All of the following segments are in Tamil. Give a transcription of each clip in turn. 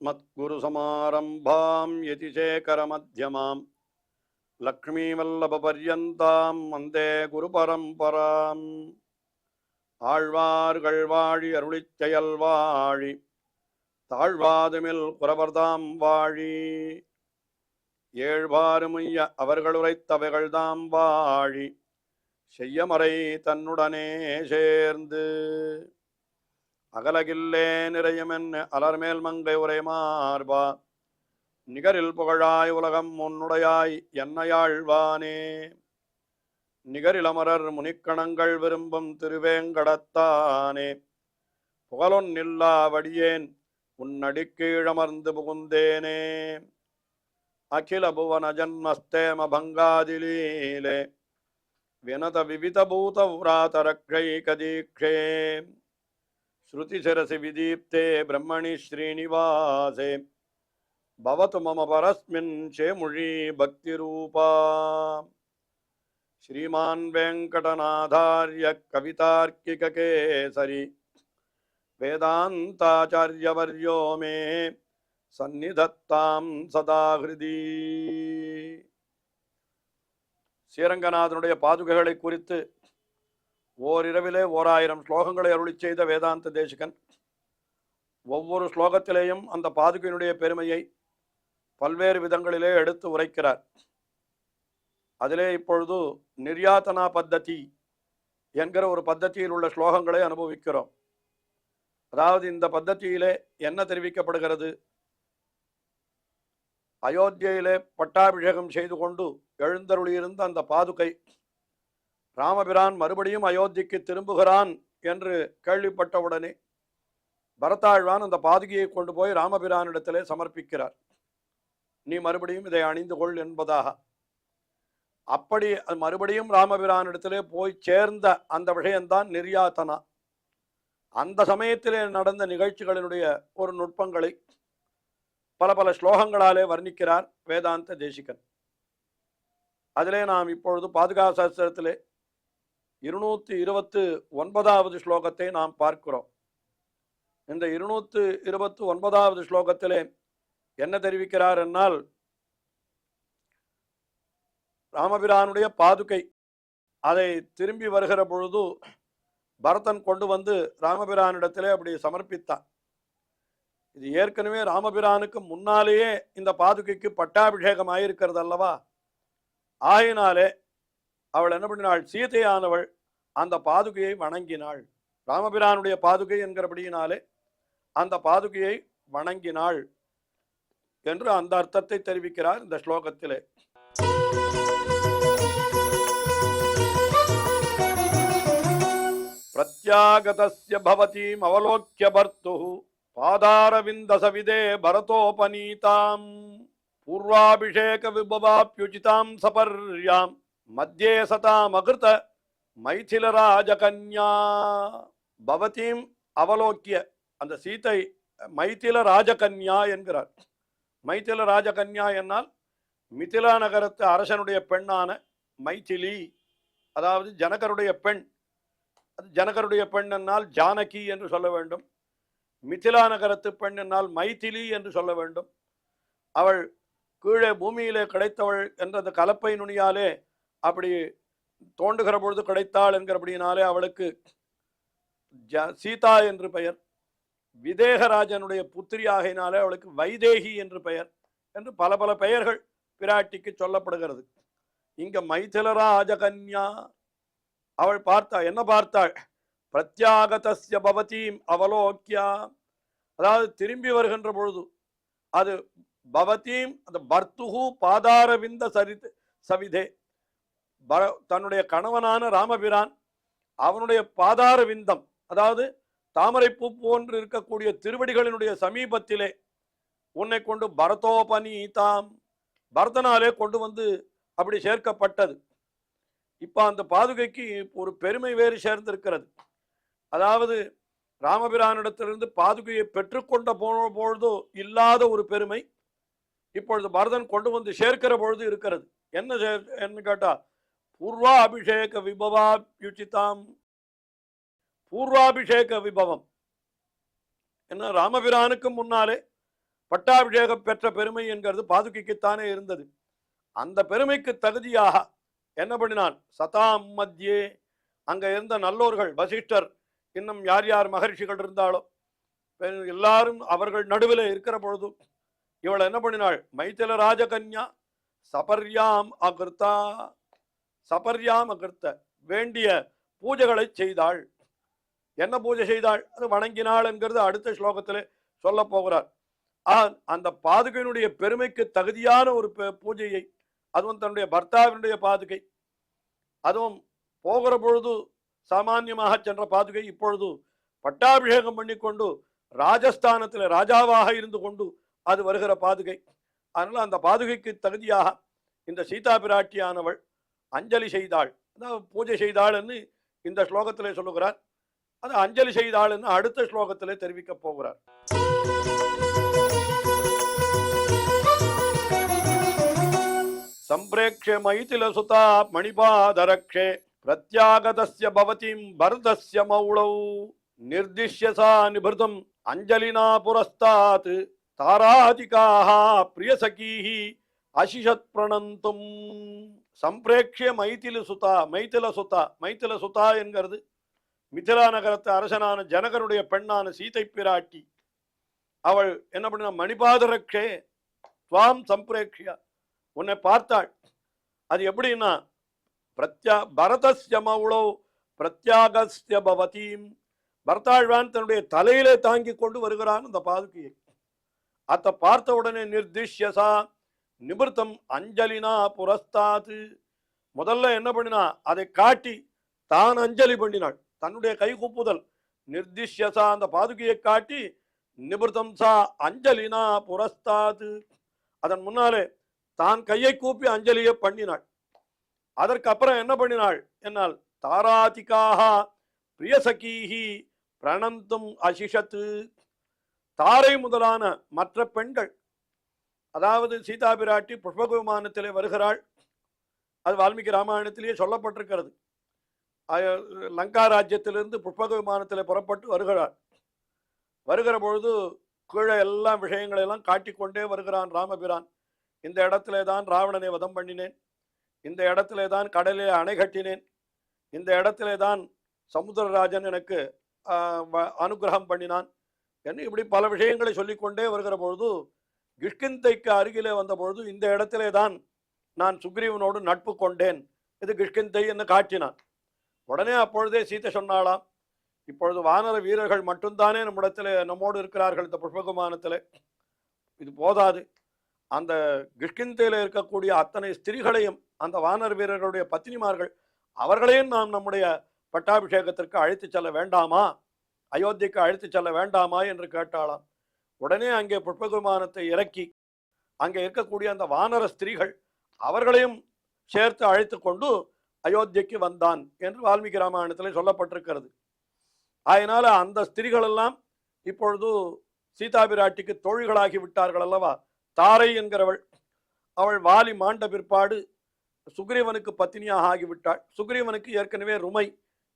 अस्मद्गुरुसमारम्भां यतिशेखरमध्यमां लक्ष्मीवल्लभपर्यन्तां वन्दे गुरुपरम्पराम् ஆழ்வார்கள் வாழி அருளிச் செயல் வாழி தாழ்வாதுமில் குறவர்தாம் வாழி ஏழ்வாறுமுய்ய அவர்களுரைத்தவைகள்தாம் வாழி செய்யமறை தன்னுடனே சேர்ந்து அகலகில்லே நிறையுமென் அலர்மேல் மங்கை உரை மார்பா நிகரில் புகழாய் உலகம் உன்னுடையாய் என்னையாழ்வானே நிகரிலமரர் முனிக்கணங்கள் விரும்பும் திருவேங்கடத்தானே புகழொன்னில்லா வடியேன் உன்னடிக்கீழமர்ந்து புகுந்தேனே அகில புவன ஜன்மஸ்தேம பங்காதிலீலே வினத விவித பூத விராதரக்ஷை கதீக்ஷே ஸ்ருதிசிரசி விதீப்தே பிரம்மணி ஸ்ரீனிவாசே பவது மம பரஸ்மின் சேமுழி பக்திரூபா श्रीमान वेंकटनाथार्य कवितार्किककेसरी वेदांताचार्यवर्यो मे सन्निधत्तां सदा हृदि ஸ்ரீரங்கநாதனுடைய பாதுகைகளை குறித்து ஓரிரவிலே 1000 ஸ்லோகங்களை அருளிச் செய்த வேதாந்த தேசிகன் ஒவ்வொரு ஸ்லோகத்திலேயும் அந்த பாதுகையினுடைய பெருமையை பல்வேறு விதங்களிலே எடுத்து உரைக்கிறார். அதிலே இப்பொழுது நிர்யாத்தனா பத்ததி என்கிற ஒரு பத்ததியில் உள்ள ஸ்லோகங்களை அனுபவிக்கிறோம். அதாவது இந்த பத்ததியிலே என்ன தெரிவிக்கப்படுகிறது? அயோத்தியிலே பட்டாபிஷேகம் செய்து கொண்டு எழுந்தருளியிருந்த அந்த பாதுகை ராமபிரான் மறுபடியும் அயோத்திக்கு திரும்புகிறான் என்று கேள்விப்பட்டவுடனே பரதாழ்வான் அந்த பாதுகையை கொண்டு போய் ராமபிரானிடத்திலே சமர்ப்பிக்கிறார். நீ மறுபடியும் இதை அணிந்து கொள் என்பதாக. அப்படி மறுபடியும் ராமபிரானிடத்திலே போய் சேர்ந்த அந்த விஷயம்தான் நிர்யாத்தனா. அந்த சமயத்திலே நடந்த நிகழ்ச்சிகளினுடைய ஒரு நுட்பங்களை பல பல ஸ்லோகங்களாலே வர்ணிக்கிறார் வேதாந்த தேசிகன். அதிலே நாம் இப்பொழுது பாதுகா சாஸ்திரத்திலே 229வது ஸ்லோகத்தை நாம் பார்க்கிறோம். இந்த 229வது ஸ்லோகத்திலே என்ன தெரிவிக்கிறார் என்னால், ராமபிரானுடைய பாதுகை அதை திரும்பி வருகிற பொழுது பரதன் கொண்டு வந்து ராமபிரானிடத்திலே அப்படி சமர்ப்பித்தான். இது ஏற்கனவே ராமபிரானுக்கு முன்னாலேயே இந்த பாதுகைக்கு பட்டாபிஷேகம் ஆயிருக்கிறது அல்லவா. ஆயினாலே அவள் என்ன பண்ணினாள்? சீதையானவள் அந்த பாதுகையை வணங்கினாள். ராமபிரானுடைய பாதுகை என்கிறபடியினாலே அந்த பாதுகையை வணங்கினாள் என்று அந்த அர்த்தத்தை தெரிவிக்கிறார் இந்த ஸ்லோகத்திலே. பிரத்யாகதஸ்ய பவதீம் அவலோக்ய பர்த்துஹ பாதாரவிந்தசவிதே பரதோபநீதாம் பூர்வாபிஷேக விபவாப்யுச்சிதாம் சபர்யாம் மத்யே சதாம் அகிருத மைதிலராஜகன்யா. பவதீம் அவலோக்கிய, அந்த சீதை மைதில ராஜகன்யா என்கிறார். மைதில ராஜகன்யா என்னால் மிதிலா நகரத்து அரசனுடைய பெண்ணான மைதிலி, அதாவது ஜனகருடைய பெண். அது ஜனகருடைய பெண் என்னால் ஜானகி என்று சொல்ல வேண்டும். மிதிலா நகரத்து பெண் என்னால் மைதிலி என்று சொல்ல வேண்டும். அவள் கீழே பூமியிலே கிடைத்தவள் என்ற அந்த கலப்பை நுனியாலே அப்படி தோண்டுகிற பொழுது கிடைத்தாள் என்கிறபடியினாலே அவளுக்கு சீதா என்று பெயர். விதேகராஜனுடைய புத்திரியாகினாலே அவளுக்கு வைதேகி என்று பெயர் என்று பல பல பெயர்கள் பிராட்டிக்கு சொல்லப்படுகிறது. இங்க மைதிலராஜகன்யா அவள் பார்த்தா என்ன பார்த்தாள்? பிரத்யாகதஸ்ய பவதீம் அவலோக்கியா, அதாவது திரும்பி வருகின்ற பொழுது அது பவதீம், அந்த பர்த்துஹு பாதாரவிந்த சவிதே, தன்னுடைய கணவனான ராமபிரான் அவனுடைய பாதார விந்தம், அதாவது தாமரைப்பூ போன்று இருக்கக்கூடிய திருவடிகளினுடைய சமீபத்திலே உன்னை கொண்டு பரதோபநீதாம், பரதனாலே கொண்டு வந்து அப்படி சேர்க்கப்பட்டது. இப்போ அந்த பாதுகைக்கு ஒரு பெருமை வேறு சேர்ந்திருக்கிறது. அதாவது ராமபிரானிடத்திலிருந்து பாதுகையை பெற்றுக்கொண்ட பொழுது இல்லாத ஒரு பெருமை இப்பொழுது பரதன் கொண்டு வந்து சேர்க்கிற பொழுது இருக்கிறது. என்ன கேட்டா, பூர்வாபிஷேக விபவாப்யுச்சிதாம், பூர்வாபிஷேக விபவம் என்ன, ராமபிரானுக்கு முன்னாலே பட்டாபிஷேகம் பெற்ற பெருமை என்கிறது பாதுகைக்குத்தானே இருந்தது. அந்த பெருமைக்கு தகுதியாக என்ன பண்ணினான்? சதாம் மத்தியே அங்க இருந்த நல்லோர்கள், வசிஷ்டர், இன்னும் யார் யார் மகர்ஷிகள் இருந்தாலோ எல்லாரும் அவர்கள் நடுவில் இருக்கிற பொழுது இவள் என்ன பண்ணினாள்? மைத்தில ராஜகன்யா சபர்யாம் அகிருத்தா, சபர்யாம் அகிருத்த, வேண்டிய பூஜைகளை செய்தாள். என்ன பூஜை செய்தாள்? அது வணங்கினாள் என்கிறது அடுத்த ஸ்லோகத்தில் சொல்ல போகிறார். அந்த பாதுகையினுடைய பெருமைக்கு தகுதியான ஒரு பூஜையை, அதுவும் தன்னுடைய பர்த்தாவினுடைய பாதுகை, அதுவும் போகிற பொழுது சாமான்யமாக சென்ற பாதுகை இப்பொழுது பட்டாபிஷேகம் பண்ணி கொண்டு ராஜஸ்தானத்தில் ராஜாவாக இருந்து கொண்டு அது வருகிற பாதுகை. அதனால் அந்த பாதுகைக்கு தகுதியாக இந்த சீதா பிராட்டியானவள் அஞ்சலி செய்தாள், அதாவது பூஜை செய்தாள் என்று இந்த ஸ்லோகத்திலே சொல்லுகிறார். அது அஞ்சலி செய்தாள் என்று அடுத்த ஸ்லோகத்திலே தெரிவிக்க போகிறார். சம்பிரேக்ஷே மைதில சுதா மணிபாதரக்ஷே பிரத்யாகதஸ்ய பவதிம் பரதஸ்ய மௌளௌ நிர்திஷ்ய சா நிபிருதம் அஞ்சலினா புரஸ்தாத் தாராதிகாஹ பிரியசகீஹி அசிஷத் பிரணந்தும். சம்பிரேக்ஷே மைதில சுதா, மைதில சுதா, மைதில சுதா என்கிறது மிதிலா நகரத்து அரசனான ஜனகனுடைய பெண்ணான சீதை பிராட்டி. அவள் என்ன பண்ண? மணிபாதரக்ஷே துவாம் சம்பிரேக்ஷியா, உன்னை பார்த்தாள். அது எப்படின்னா பரதஸ்ய மௌளோ பிரத்யாகஸ்ய பவதீம், பரதாழ்வான் தன்னுடைய தலையிலே தாங்கி கொண்டு வருகிறான் அந்த பாதுகையை. அதை பார்த்த உடனே நிர்திஷ்யசா நிபிருத்தம் அஞ்சலினா புரஸ்தாத்து, முதல்ல என்ன பண்ணினா அதை காட்டி தான் அஞ்சலி பண்ணினாள், தன்னுடைய கை கூப்புதல். நிர்திஷ்யசா அந்த பாதுகையை காட்டி நிபிருத்தம் சா அஞ்சலினா புரஸ்தாத்து, அதன் முன்னாலே தான் கையை கூப்பி அஞ்சலியை பண்ணினாள். அதற்கு அப்புறம் என்ன பண்ணினாள் என்னால் தாராதிகாக பிரியசகீஹி பிரணந்தும் அசிஷத்து, தாரை முதலான மற்ற பெண்கள், அதாவது சீதா பிராட்டி புஷ்பக விமானத்திலே வருகிறாள். அது வால்மீகி ராமாயணத்திலேயே சொல்லப்பட்டிருக்கிறது. லங்கா ராஜ்யத்திலிருந்து புஷ்பக விமானத்திலே புறப்பட்டு வருகிறாள். வருகிற பொழுது கீழே எல்லா விஷயங்களெல்லாம் காட்டிக்கொண்டே வருகிறான் ராமபிரான். இந்த இடத்திலே தான் ராவணனை வதம் பண்ணினேன், இந்த இடத்திலே தான் கடலிலே அணை கட்டினேன், இந்த இடத்திலே தான் சமுத்திரராஜன் எனக்கு அனுகிரகம் பண்ணினான் என்று இப்படி பல விஷயங்களை சொல்லிக்கொண்டே வருகிற பொழுது கிஷ்கிந்தைக்கு அருகிலே வந்த பொழுது இந்த இடத்திலே தான் நான் சுக்ரீவனோடு நட்பு கொண்டேன், இது கிஷ்கிந்தை என்று காட்டினான். உடனே அப்பொழுதே சீதை சொன்னாலாம், இப்பொழுது வானர வீரர்கள் மட்டும்தானே நம்மோடு இருக்கிறார்கள் இந்த புஷ்பகுமானத்தில், இது போதாது, அந்த கிஷ்கிந்தையில் இருக்கக்கூடிய அத்தனை ஸ்திரீகளையும் அந்த வானர வீரர்களுடைய பத்தினிமார்கள் அவர்களையும் நாம் நம்முடைய பட்டாபிஷேகத்திற்கு அழைத்து செல்ல வேண்டாமா, அயோத்திக்கு அழைத்து செல்ல வேண்டாமா என்று கேட்டாளாம். உடனே அங்கே புஷ்பகுமானத்தை இறக்கி அங்கே இருக்கக்கூடிய அந்த வானர ஸ்திரீகள் அவர்களையும் சேர்த்து அழைத்து கொண்டு அயோத்திக்கு வந்தான் என்று வால்மீகி ராமாயணத்தில் சொல்லப்பட்டிருக்கிறது. அதனால அந்த ஸ்திரீகள் எல்லாம் இப்பொழுது சீதா பிராட்டிக்கு தோழிகளாகி விட்டார்கள் அல்லவா. தாரை என்கிறவள், அவள் வாலி மாண்ட பிற்பாடு சுக்ரீவனுக்கு பத்தினியாக ஆகிவிட்டாள். சுக்ரீவனுக்கு ஏற்கனவே ருமை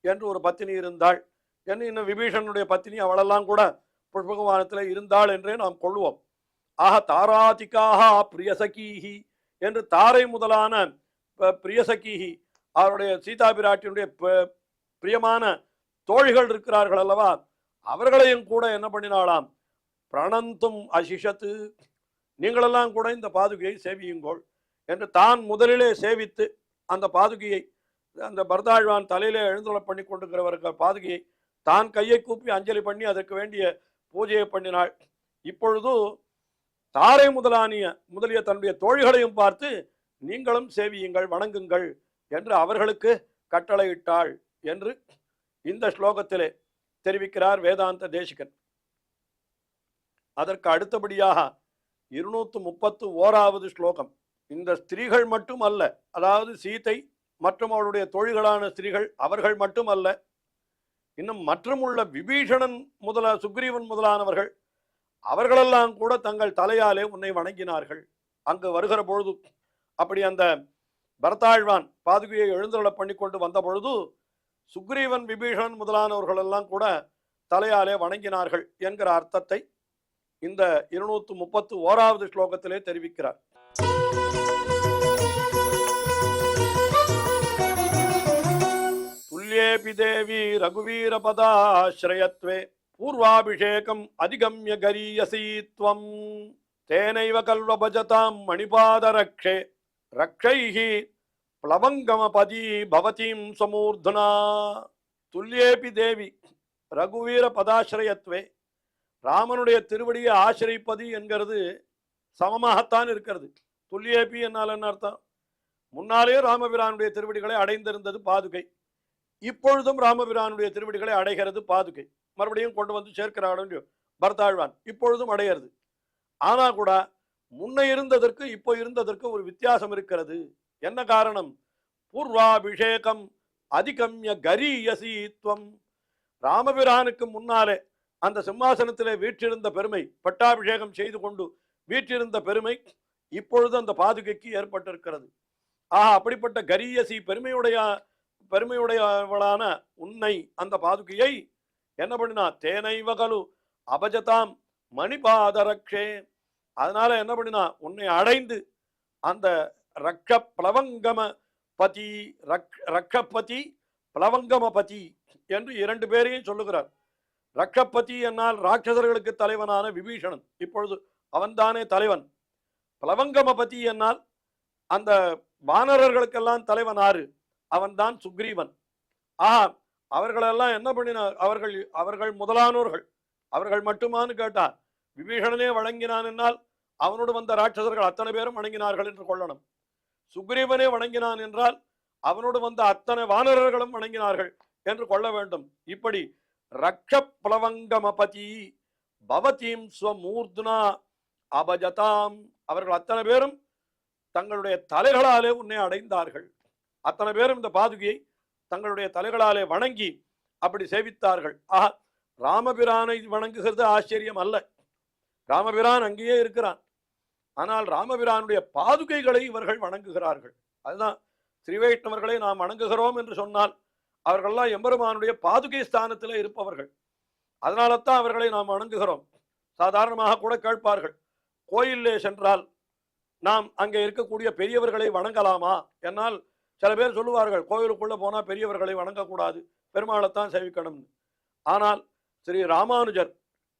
என்று ஒரு பத்தினி இருந்தாள் என்று, இன்னும் விபீஷனுடைய பத்தினி அவளெல்லாம் கூட புஷ்பகுமானத்தில் இருந்தாள் என்றே நாம் கொள்வோம். ஆக தாராதிகாக பிரியசகீஹி என்று தாரை முதலான பிரியசகீஹி அவருடைய சீதா பிராட்டியுடைய பிரியமான தோழிகள் இருக்கிறார்கள் அல்லவா, அவர்களையும் கூட என்ன பண்ணினாலாம், பிரணந்தும் அசிஷத்து, நீங்களெல்லாம் கூட இந்த பாதுகையை சேவியுங்கோள் என்று தான் முதலிலே சேவித்து அந்த பாதுகையை, அந்த பரதாழ்வான் தலையிலே எழுந்துள்ள பண்ணி கொண்டிருக்கிறவர்கள் பாதுகையை தான் கையை கூப்பி அஞ்சலி பண்ணி அதற்கு வேண்டிய பூஜையை பண்ணினாள். இப்பொழுது தாரை முதலிய தன்னுடைய தோழிகளையும் பார்த்து நீங்களும் சேவியுங்கள், வணங்குங்கள் என்று அவர்களுக்கு கட்டளையிட்டாள் என்று இந்த ஸ்லோகத்திலே தெரிவிக்கிறார் வேதாந்த தேசிகன். அதற்கு அடுத்தபடியாக 231வது ஸ்லோகம். இந்த ஸ்திரீகள் மட்டும் அல்ல, அதாவது சீதை மற்றும் அவளுடைய தோழிகளான ஸ்திரீகள் அவர்கள் மட்டும் அல்ல, இன்னும் மற்றுமுள்ள விபீஷணன் சுக்ரீவன் முதலானவர்கள் அவர்களெல்லாம் கூட தங்கள் தலையாலே உன்னை வணங்கினார்கள். அங்கு வருகிற பொழுது அப்படி அந்த பரதாழ்வான் பாதுகையை எழுந்தருள பண்ணி கொண்டு வந்த பொழுது சுக்ரீவன் விபீஷணன் முதலானவர்கள் எல்லாம் கூட தலையாலே வணங்கினார்கள் என்கிற அர்த்தத்தை இந்த 231வது ஸ்லோகத்திலே தெரிவிக்கிறார். துல்யேபி தேவி ரகுவீர பதாஸ்ரயத்வே பூர்வாபிஷேகம் அதிகம்ய கரீயசி த்வம் தேனைவ கல்வபஜதாம் மணிபாதரக்ஷே ரக்ஷைஹி ப்ளவங்கமபதி பவதீம் சமூர்தனா. துல்யேபி தேவி ரகுவீர பதாஸ்ரயத்வே, ராமனுடைய திருவடியை ஆசிரிப்பது என்கிறது சமமாகத்தான் இருக்கிறது. துல்யேபி என்னால் என்ன அர்த்தம்? முன்னாலே ராமபிரானுடைய திருவடிகளை அடைந்திருந்தது பாதுகை, இப்பொழுதும் ராமபிரானுடைய திருவடிகளை அடைகிறது பாதுகை. மறுபடியும் கொண்டு வந்து சேர்க்கிறாள் பரதாழ்வான், இப்பொழுதும் அடைகிறது. ஆனா கூட முன்ன இருந்ததற்கு இப்போ இருந்ததற்கு ஒரு வித்தியாசம் இருக்கிறது. என்ன காரணம்? பூர்வாபிஷேகம் அதிகம்ய கரீயசீத்வம். ராமபிரானுக்கு முன்னாலே அந்த சிம்மாசனத்திலே வீற்றிருந்த பெருமை, பட்டாபிஷேகம் செய்து கொண்டு வீற்றிருந்த பெருமை இப்பொழுது அந்த பாதுகைக்கு ஏற்பட்டிருக்கிறது. அப்படிப்பட்ட கரீயசி பெருமையுடையவளான உன்னை, அந்த பாதுகையை என்ன பண்ணினா? தேனைவகலு அபஜதாம் மணிபாதரக்ஷே. அதனால என்ன பண்ணினா? உன்னை அடைந்து அந்த ரக்க பிளவங்கம பதி, ரக்கப்பதி பிளவங்கமபதி என்று 2 பேரையும் சொல்லுகிறார். ரக்கப்பதி என்னால் ராட்சசர்களுக்கு தலைவனான விபீஷணன், இப்பொழுது அவன்தானே தலைவன். பிளவங்கமபதி என்னால் அந்த வானரர்களுக்கெல்லாம் தலைவனாரு, அவன்தான் சுக்ரீவன். அவர்களெல்லாம் என்ன பண்ணினார்? அவர்கள் முதலானோர்கள், அவர்கள் மட்டுமானு கேட்டார். விபீஷணனே வணங்கினான் என்னால் அவனோடு வந்த ராட்சசர்கள் அத்தனை பேரும் வணங்கினார்கள் என்று கொள்ளணும். சுக்ரீவனே வணங்கினான் என்றால் அவனோடு வந்த அத்தனை வானரர்களும் வணங்கினார்கள் என்று கொள்ள வேண்டும். இப்படி ரக்ஷ பிளவங்கமபதி பவதீம் ஸ்வமூர்த்னா அபஜதாம், அவர்கள் அத்தனை பேரும் தங்களுடைய தலைகளாலே உன்னை அடைந்தார்கள். அத்தனை பேரும் இந்த பாதுகையை தங்களுடைய தலைகளாலே வணங்கி அப்படி சேவித்தார்கள். ராமபிரானை வணங்குகிறது ஆச்சரியம் அல்ல. ராமபிரான் அங்கேயே இருக்கிறான். ஆனால் ராமபிரானுடைய பாதுகைகளை இவர்கள் வணங்குகிறார்கள். அதுதான் ஸ்ரீவைஷ்ணவர்களை நாம் வணங்குகிறோம் என்று சொன்னால் அவர்கள்லாம் எம்பெருமானுடைய பாதுகை ஸ்தானத்தில் இருப்பவர்கள். அதனால தான் அவர்களை நாம் வணங்குகிறோம். சாதாரணமாக கூட கேட்பார்கள், கோயிலே சென்றால் நாம் அங்கே இருக்கக்கூடிய பெரியவர்களை வணங்கலாமா? என்னால் சில பேர் சொல்லுவார்கள், கோயிலுக்குள்ள போனால் பெரியவர்களை வணங்கக்கூடாது, பெருமாளைத்தான் சேவிக்கணும்னு. ஆனால் ஸ்ரீ ராமானுஜர்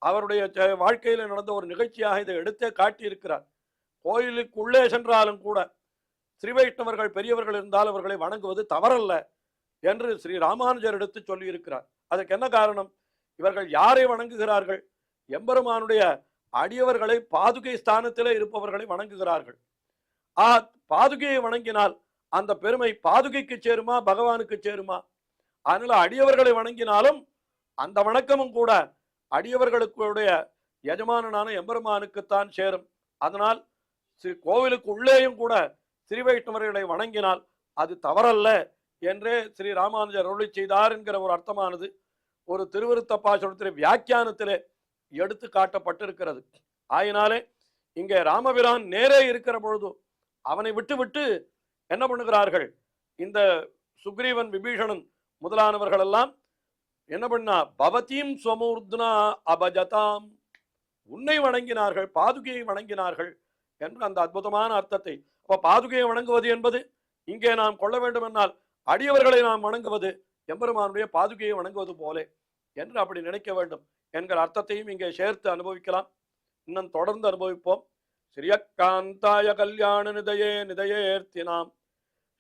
அவருடைய வாழ்க்கையில் நடந்த ஒரு நிகழ்ச்சியாக இதை எடுத்தே காட்டியிருக்கிறார். கோயிலுக்குள்ளே சென்றாலும் கூட ஸ்ரீ வைஷ்ணவர்கள் பெரியவர்கள் இருந்தால் அவர்களை வணங்குவது தவறல்ல என்று ஸ்ரீ ராமானுஜர் எடுத்து சொல்லியிருக்கிறார். அதற்கு என்ன காரணம்? இவர்கள் யாரை வணங்குகிறார்கள்? எம்பெருமானுடைய அடியவர்களை, பாதுகை ஸ்தானத்திலே இருப்பவர்களை வணங்குகிறார்கள். பாதுகையை வணங்கினால் அந்த பெருமை பாதுகைக்கு சேருமா, பகவானுக்கு சேருமா? அதனால அடியவர்களை வணங்கினாலும் அந்த வணக்கமும் கூட அடியவர்களுடைய எஜமானனான எம்பெருமானுக்குத்தான் சேரும். அதனால் கோவிலுக்கு உள்ளேயும் கூட ஸ்ரீ வைஷ்ணவர்களை வணங்கினால் அது தவறல்ல என்றே ஸ்ரீ ராமானுஜர் அருளி செய்தார் என்கிற ஒரு அர்த்தமானது ஒரு திருவிருத்த பாசுரத்திலே வியாக்கியானத்திலே எடுத்து காட்டப்பட்டிருக்கிறது. ஆயினாலே இங்கே ராமபிரான் நேரே இருக்கிற பொழுது அவனை விட்டு விட்டு என்ன பண்ணுகிறார்கள்? இந்த சுக்ரீவன், விபீஷணன் முதலானவர்கள் எல்லாம் என்ன பண்ணா? பவதீம் ஸ்வமூர்த்னா அபஜதாம், உன்னை வணங்கினார்கள், பாதுகையை வணங்கினார்கள் என்று அந்த அற்புதமான அர்த்தத்தை. அப்ப பாதுகையை வணங்குவது என்பது இங்கே நாம் கொள்ள வேண்டும் என்னால் அடியவர்களை நாம் வணங்குவது எம்பெருமானுடைய பாதுகையை வணங்குவது போலே என்று அப்படி நினைக்க வேண்டும் என்கிற அர்த்தத்தையும் இங்கே சேர்த்து அனுபவிக்கலாம். இன்னும் தொடர்ந்து அனுபவிப்போம். ஸ்ரீயக்காந்தாய கல்யாண நிதயே நிதயேர்த்தினாம்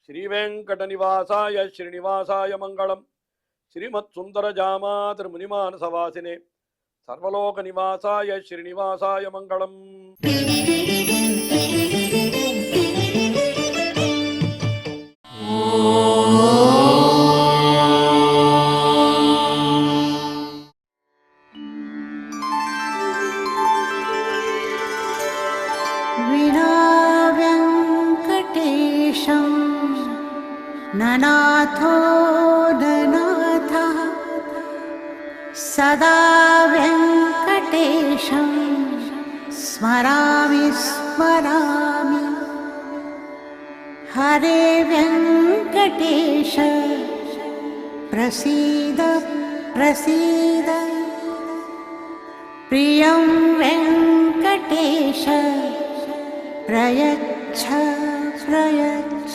ஸ்ரீவேங்கட நிவாசாய ஸ்ரீனிவாசாய மங்களம். ஸ்ரீமத் சுந்தர ஜாமா திருமுனிமானசவாசினே சர்வலோக நிவாசாய ஸ்ரீனிவாசாய மங்களம். ननाथो ननाथः सदा वेङ्कटेशं स्मरामि स्मरामि. हरे वेङ्कटेश प्रसीद प्रसीद. प्रियं वेङ्कटेश प्रयच्छ प्रयच्छ